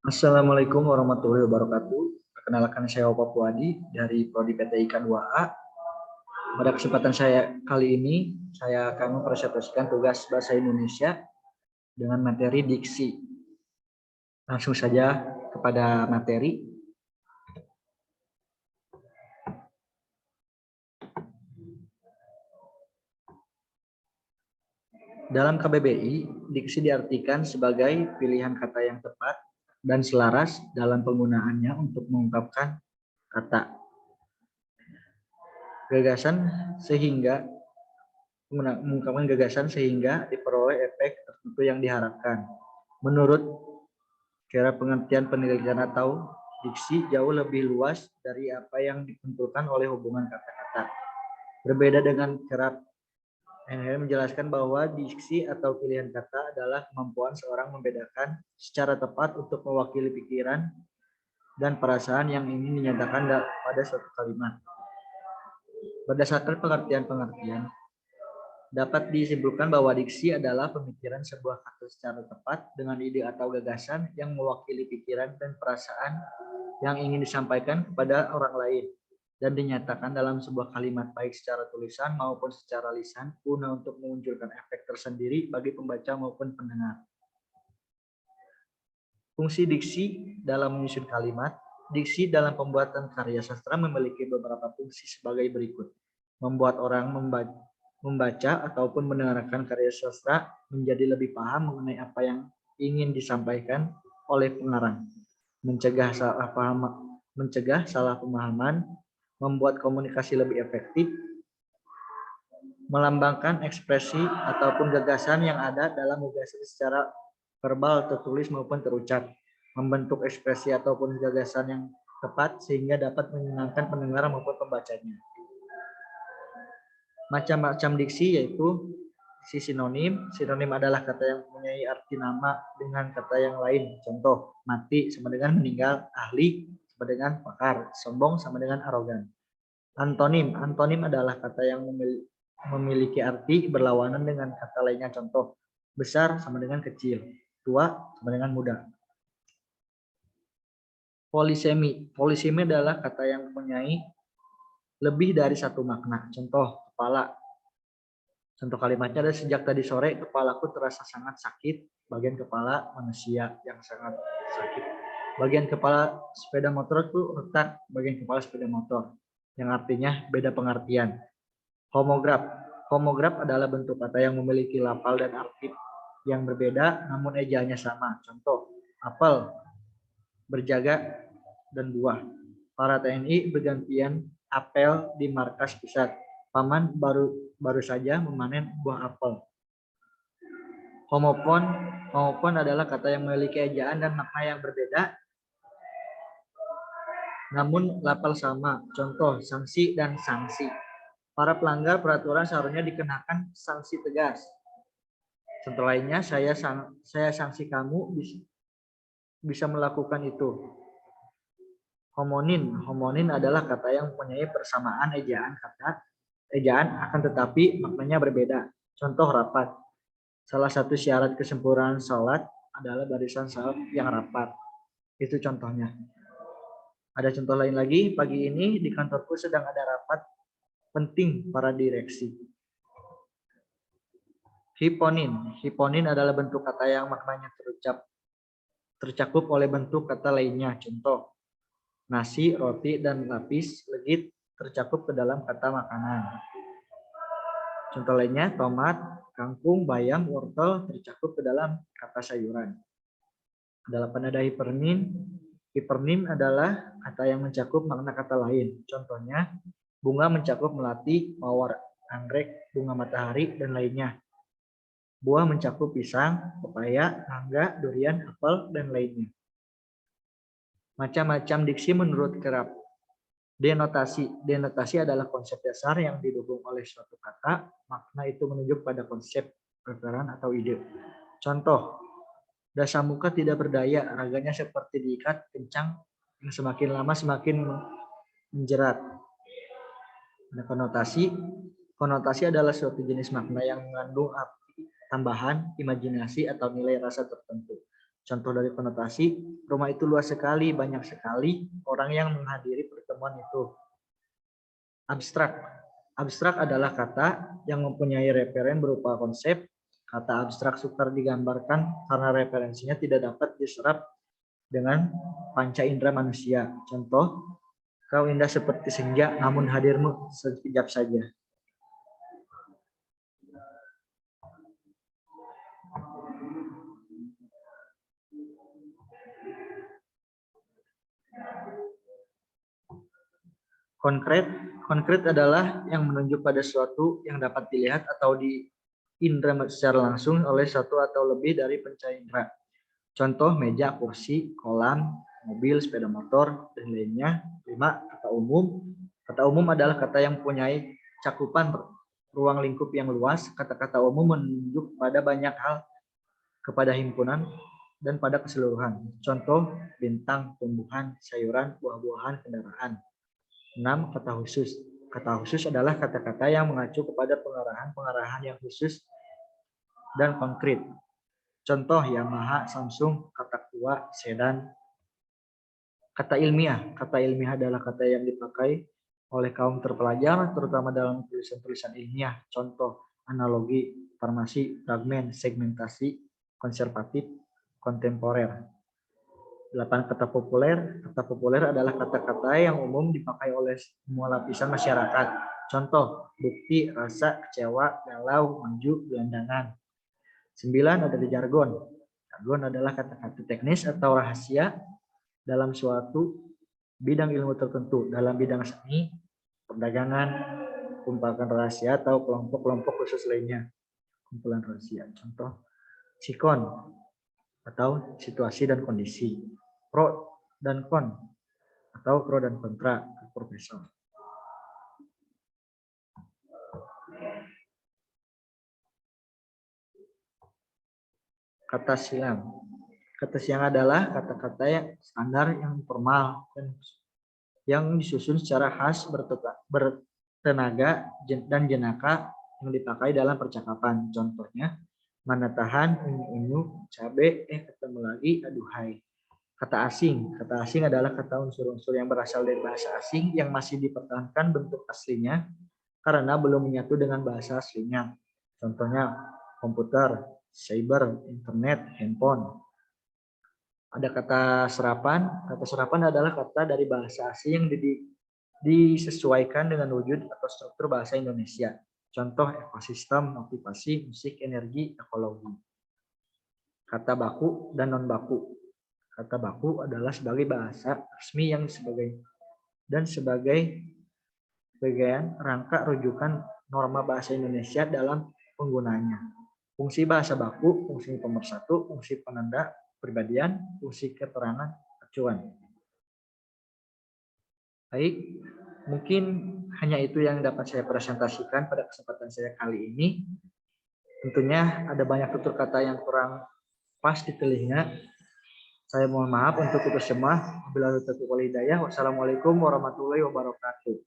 Assalamualaikum warahmatullahi wabarakatuh. Perkenalkan saya Opa Puadi dari Prodi PTIK 2A. Pada kesempatan saya kali ini, saya akan mempresentasikan tugas Bahasa Indonesia dengan materi diksi. Langsung saja kepada materi. Dalam KBBI, diksi diartikan sebagai pilihan kata yang tepat dan selaras dalam penggunaannya untuk mengungkapkan kata. Mengungkapkan gagasan sehingga diperoleh efek tertentu yang diharapkan. Menurut kira pengertian penelitian atau diksi jauh lebih luas dari apa yang ditentukan oleh hubungan kata-kata. Berbeda dengan kerap menjelaskan bahwa diksi atau pilihan kata adalah kemampuan seorang membedakan secara tepat untuk mewakili pikiran dan perasaan yang ingin dinyatakan pada suatu kalimat. Berdasarkan pengertian-pengertian, dapat disimpulkan bahwa diksi adalah pemikiran sebuah kata secara tepat dengan ide atau gagasan yang mewakili pikiran dan perasaan yang ingin disampaikan kepada orang lain dan dinyatakan dalam sebuah kalimat baik secara tulisan maupun secara lisan guna untuk memunculkan efek tersendiri bagi pembaca maupun pendengar. Fungsi diksi dalam menyusun kalimat. Diksi dalam pembuatan karya sastra memiliki beberapa fungsi sebagai berikut. Membuat orang membaca ataupun mendengarkan karya sastra menjadi lebih paham mengenai apa yang ingin disampaikan oleh pengarang, mencegah salah pemahaman, membuat komunikasi lebih efektif, melambangkan ekspresi ataupun gagasan yang ada dalam gagasan secara verbal, tertulis maupun terucap, membentuk ekspresi ataupun gagasan yang tepat sehingga dapat menyenangkan pendengar maupun pembacanya. Macam-macam diksi yaitu sinonim. Sinonim adalah kata yang mempunyai arti nama dengan kata yang lain. Contoh, mati sama dengan meninggal, ahli sama dengan pakar, sombong sama dengan arogan. Antonim. Antonim adalah kata yang memiliki arti berlawanan dengan kata lainnya. Contoh, besar sama dengan kecil, tua sama dengan muda. Polisemi. Polisemi adalah kata yang mempunyai lebih dari satu makna. Contoh, kepala. Contoh kalimatnya ada sejak tadi sore kepalaku terasa sangat sakit. Bagian kepala manusia yang sangat sakit. Bagian kepala sepeda motor itu retak. Bagian kepala sepeda motor. Yang artinya beda pengertian. Homograf. Homograf adalah bentuk kata yang memiliki lafal dan arti yang berbeda namun ejaannya sama. Contoh, apel, berjaga, dan buah. Para TNI bergantian apel di markas pusat. Paman baru saja memanen buah apel. Homofon adalah kata yang memiliki ejaan dan makna yang berbeda namun lafal sama. Contoh, sanksi dan sanksi. Para pelanggar peraturan seharusnya dikenakan sanksi tegas. Contoh lainnya, saya sanksi kamu bisa melakukan itu. Homonim. Homonim adalah kata yang mempunyai persamaan ejaan akan tetapi maknanya berbeda. Contoh, rapat. Salah satu syarat kesempurnaan salat adalah barisan salat yang rapat. Itu contohnya. Ada contoh lain lagi. Pagi ini di kantorku sedang ada rapat penting para direksi. Hiponim. Hiponim adalah bentuk kata yang maknanya tercakup oleh bentuk kata lainnya. Contoh, nasi, roti, dan lapis legit tercakup ke dalam kata makanan. Contoh lainnya, tomat, kangkung, bayam, wortel tercakup ke dalam kata sayuran. Dalam penada hipernim, hipernim adalah kata yang mencakup makna kata lain. Contohnya, bunga mencakup melati, mawar, anggrek, bunga matahari, dan lainnya. Buah mencakup pisang, pepaya, mangga, durian, apel, dan lainnya. Macam-macam diksi menurut Kerap. Denotasi. Denotasi adalah konsep dasar yang didukung oleh suatu kata. Makna itu menunjuk pada konsep, referan, atau ide. Contoh, Dasamuka tidak berdaya, raganya seperti diikat kencang, yang semakin lama semakin menjerat. Ada konotasi. Konotasi adalah suatu jenis makna yang mengandung arti tambahan, imajinasi, atau nilai rasa tertentu. Contoh dari konotasi, rumah itu luas sekali, banyak sekali orang yang menghadiri pertemuan itu. Abstrak. Abstrak adalah kata yang mempunyai referen berupa konsep. Kata abstrak sukar digambarkan karena referensinya tidak dapat diserap dengan panca indera manusia. Contoh, kau indah seperti senja, namun hadirmu sekejap saja. Konkret. Konkret adalah yang menunjuk pada sesuatu yang dapat dilihat atau diindra secara langsung oleh satu atau lebih dari panca indera. Contoh, meja, kursi, kolam, mobil, sepeda motor, dan lainnya. 5. Kata umum. Kata umum adalah kata yang mempunyai cakupan ruang lingkup yang luas. Kata-kata umum menunjuk pada banyak hal, kepada himpunan, dan pada keseluruhan. Contoh, bintang, tumbuhan, sayuran, buah-buahan, kendaraan. 6. Kata khusus. Kata khusus adalah kata-kata yang mengacu kepada pengarahan-pengarahan yang khusus dan konkret. Contoh, Yamaha, Samsung, kata tua, sedan. Kata ilmiah. Kata ilmiah adalah kata yang dipakai oleh kaum terpelajar, terutama dalam tulisan-tulisan ilmiah. Contoh, analogi, farmasi, fragmen, segmentasi, konservatif, kontemporer. 8. Kata populer. Kata populer adalah kata-kata yang umum dipakai oleh semua lapisan masyarakat. Contoh, bukti, rasa, kecewa, galau, maju, gelandangan. 9. Adalah jargon. Jargon adalah kata-kata teknis atau rahasia dalam suatu bidang ilmu tertentu. Dalam bidang seni, perdagangan, kumpulan rahasia atau kelompok-kelompok khusus lainnya. Kumpulan rahasia. Contoh, sikon atau situasi dan kondisi. Pro dan kon atau pro dan kontra, profesor. Kata silang. Kata silang adalah kata-kata yang standar, yang formal, dan yang disusun secara khas, bertenaga, dan jenaka yang dipakai dalam percakapan. Contohnya, mana tahan, unyu-unyu, cabe, ketemu lagi, aduhai. Kata asing. Kata asing adalah kata unsur-unsur yang berasal dari bahasa asing yang masih dipertahankan bentuk aslinya karena belum menyatu dengan bahasa aslinya. Contohnya, komputer, cyber, internet, handphone. Ada kata serapan. Kata serapan adalah kata dari bahasa asing yang disesuaikan dengan wujud atau struktur bahasa Indonesia. Contoh, ekosistem, motivasi, musik, energi, ekologi. Kata baku dan non-baku. Kata baku adalah sebagai bahasa resmi yang sebagai bagian rangka rujukan norma bahasa Indonesia dalam penggunanya. Fungsi bahasa baku, fungsi pemersatu, fungsi penanda kepribadian, fungsi keterangan acuan. Baik, mungkin hanya itu yang dapat saya presentasikan pada kesempatan saya kali ini. Tentunya ada banyak tutur kata yang kurang pas di telinga. Saya mohon maaf untuk itu semua. Wabillahi taufiq wal hidayah. Wassalamualaikum warahmatullahi wabarakatuh.